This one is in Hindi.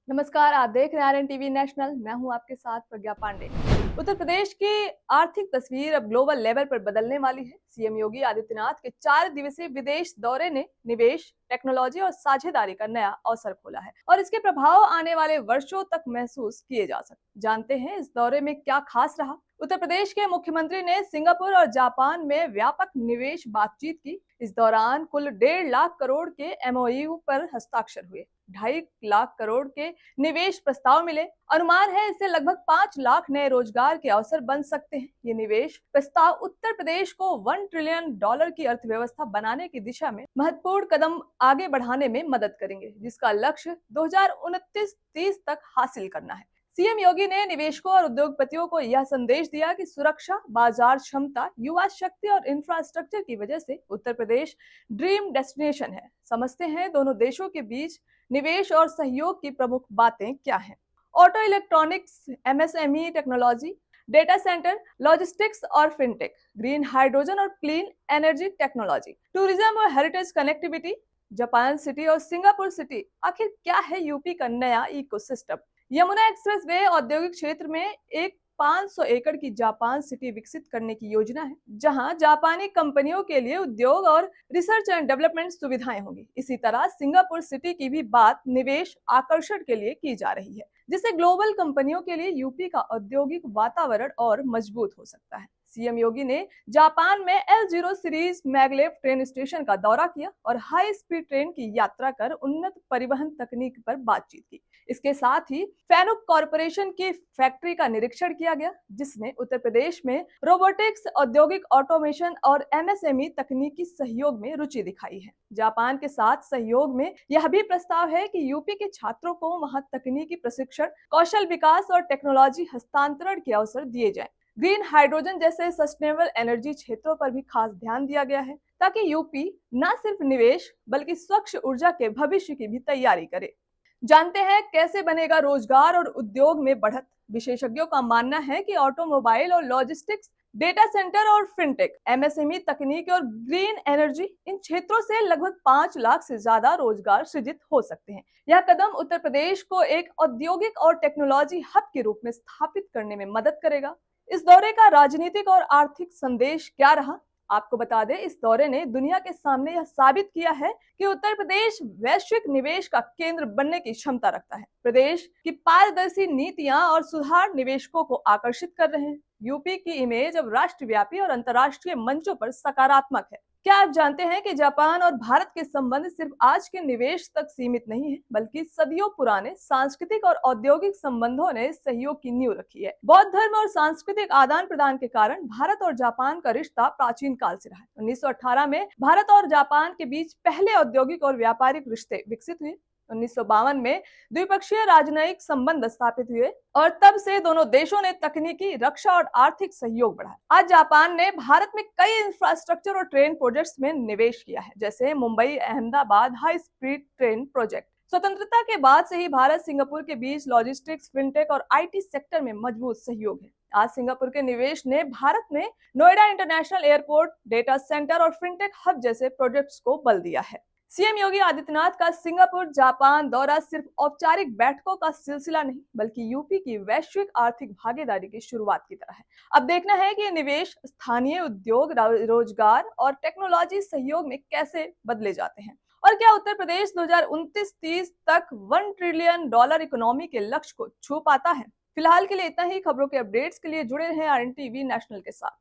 नमस्कार, आप देख रहे हैं आरएन टीवी नेशनल। मैं हूं आपके साथ प्रज्ञा पांडे। उत्तर प्रदेश की आर्थिक तस्वीर अब ग्लोबल लेवल पर बदलने वाली है। सीएम योगी आदित्यनाथ के 4 दिवसीय विदेश दौरे ने निवेश, टेक्नोलॉजी और साझेदारी का नया अवसर खोला है और इसके प्रभाव आने वाले वर्षों तक महसूस किए जा सकते। जानते हैं इस दौरे में क्या खास रहा। उत्तर प्रदेश के मुख्यमंत्री ने सिंगापुर और जापान में व्यापक निवेश बातचीत की। इस दौरान कुल 1.5 लाख करोड़ के एमओयू पर हस्ताक्षर हुए। 2.5 लाख करोड़ के निवेश प्रस्ताव मिले। अनुमान है इससे लगभग 5 लाख नए रोजगार के अवसर बन सकते हैं। ये निवेश प्रस्ताव उत्तर प्रदेश को $1 ट्रिलियन की अर्थव्यवस्था बनाने की दिशा में महत्वपूर्ण कदम आगे बढ़ाने में मदद करेंगे, जिसका लक्ष्य 2029-30 तक हासिल करना है। सीएम योगी ने निवेशकों और उद्योगपतियों को यह संदेश दिया कि सुरक्षा, बाजार क्षमता, युवा शक्ति और इंफ्रास्ट्रक्चर की वजह से उत्तर प्रदेश ड्रीम डेस्टिनेशन है। समझते हैं दोनों देशों के बीच निवेश और सहयोग की प्रमुख बातें क्या हैं। Auto electronics, MSME technology, data centre, logistics और फिनटेक, ग्रीन हाइड्रोजन और क्लीन एनर्जी टेक्नोलॉजी, टूरिज्म और हेरिटेज कनेक्टिविटी, जापान सिटी और सिंगापुर सिटी। आखिर क्या है यूपी का नया इकोसिस्टम। यमुना एक्सप्रेस वे औद्योगिक क्षेत्र में एक 500 एकड़ की जापान सिटी विकसित करने की योजना है, जहां जापानी कंपनियों के लिए उद्योग और रिसर्च एंड डेवलपमेंट सुविधाएं होंगी। इसी तरह सिंगापुर सिटी की भी बात निवेश आकर्षण के लिए की जा रही है, जिससे ग्लोबल कंपनियों के लिए यूपी का औद्योगिक वातावरण और मजबूत हो सकता है। सीएम योगी ने जापान में L0 series maglev train station का दौरा किया और हाई स्पीड ट्रेन की यात्रा कर उन्नत परिवहन तकनीक पर बातचीत की। इसके साथ ही फैनुक कॉरपोरेशन की फैक्ट्री का निरीक्षण किया गया, जिसने उत्तर प्रदेश में रोबोटिक्स, औद्योगिक ऑटोमेशन और एमएसएमई तकनीकी सहयोग में रुचि दिखाई है। जापान के साथ सहयोग में यह भी प्रस्ताव है कि यूपी के छात्रों को वहां तकनीकी प्रशिक्षण, कौशल विकास और टेक्नोलॉजी हस्तांतरण के अवसर दिए जाएं। ग्रीन हाइड्रोजन जैसे सस्टेनेबल एनर्जी क्षेत्रों पर भी खास ध्यान दिया गया है, ताकि यूपी न सिर्फ निवेश बल्कि स्वच्छ ऊर्जा के भविष्य की भी तैयारी करे। जानते हैं कैसे बनेगा रोजगार और उद्योग में बढ़त। विशेषज्ञों का मानना है कि ऑटोमोबाइल और लॉजिस्टिक्स, डेटा सेंटर और फिनटेक, एमएसएमई तकनीक और ग्रीन एनर्जी, इन क्षेत्रों से लगभग 5 लाख से ज्यादा रोजगार सृजित हो सकते हैं। यह कदम उत्तर प्रदेश को एक औद्योगिक और टेक्नोलॉजी हब के रूप में स्थापित करने में मदद करेगा। इस दौरे का राजनीतिक और आर्थिक संदेश क्या रहा, आपको बता दें, इस दौरे ने दुनिया के सामने यह साबित किया है कि उत्तर प्रदेश वैश्विक निवेश का केंद्र बनने की क्षमता रखता है। प्रदेश की पारदर्शी नीतियां और सुधार निवेशकों को आकर्षित कर रहे हैं। यूपी की इमेज अब राष्ट्रव्यापी और अंतर्राष्ट्रीय मंचों पर सकारात्मक है। क्या आप जानते हैं कि जापान और भारत के संबंध सिर्फ आज के निवेश तक सीमित नहीं है, बल्कि सदियों पुराने सांस्कृतिक और औद्योगिक संबंधों ने सहयोग की नींव रखी है। बौद्ध धर्म और सांस्कृतिक आदान प्रदान के कारण भारत और जापान का रिश्ता प्राचीन काल से रहा है। 1918 में भारत और जापान के बीच पहले औद्योगिक और व्यापारिक रिश्ते विकसित हुए। 1952 में द्विपक्षीय राजनयिक संबंध स्थापित हुए और तब से दोनों देशों ने तकनीकी, रक्षा और आर्थिक सहयोग बढ़ाया। आज जापान ने भारत में कई इंफ्रास्ट्रक्चर और ट्रेन प्रोजेक्ट्स में निवेश किया है, जैसे Mumbai Ahmedabad high speed train project. स्वतंत्रता के बाद से ही भारत सिंगापुर के बीच लॉजिस्टिक्स, फिनटेक और आईटी सेक्टर में मजबूत सहयोग है। आज सिंगापुर के निवेश ने भारत में Noida international airport, data centre और फिनटेक हब जैसे प्रोजेक्ट्स को बल दिया है। सीएम योगी आदित्यनाथ का सिंगापुर जापान दौरा सिर्फ औपचारिक बैठकों का सिलसिला नहीं, बल्कि यूपी की वैश्विक आर्थिक भागीदारी की शुरुआत की तरह है। अब देखना है कि निवेश स्थानीय उद्योग, रोजगार और टेक्नोलॉजी सहयोग में कैसे बदले जाते हैं और क्या उत्तर प्रदेश 2029-30 तक $1 ट्रिलियन इकोनॉमी के लक्ष्य को छू पाता है। फिलहाल के लिए इतना ही। खबरों के अपडेट्स के लिए जुड़े रहें आरएन टीवी नेशनल के साथ।